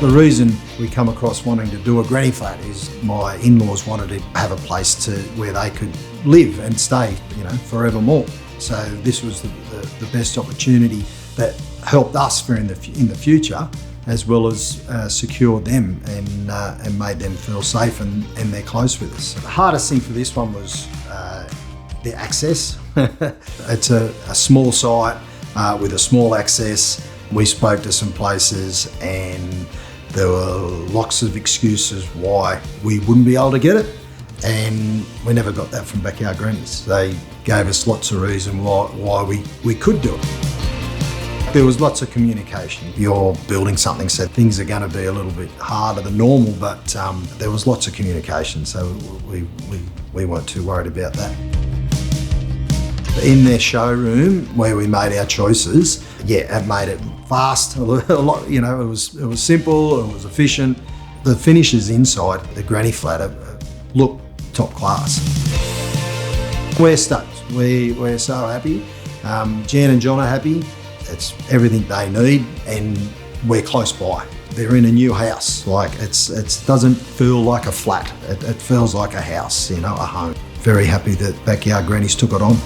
The reason we come across wanting to do a granny flat is my in-laws wanted to have a place where they could live and stay, forevermore. So this was the best opportunity that helped us for in the future, as well as secured them and made them feel safe and they're close with us. The hardest thing for this one was the access. It's a small site with a small access. We spoke to some places and there were lots of excuses why we wouldn't be able to get it, and we never got that from Backyard Grannies. They gave us lots of reasons why we could do it. There was lots of communication. You're building something, so things are going to be a little bit harder than normal, but there was lots of communication, so we weren't too worried about that. In their showroom where we made our choices, it made it fast a lot. It was simple, it was efficient. The finishes inside the granny flat look top class. We're stoked. We're so happy. Jan and John are happy. It's everything they need, and we're close by. They're in a new house. It doesn't feel like a flat. It feels like a house, a home. Very happy that Backyard Grannies took it on.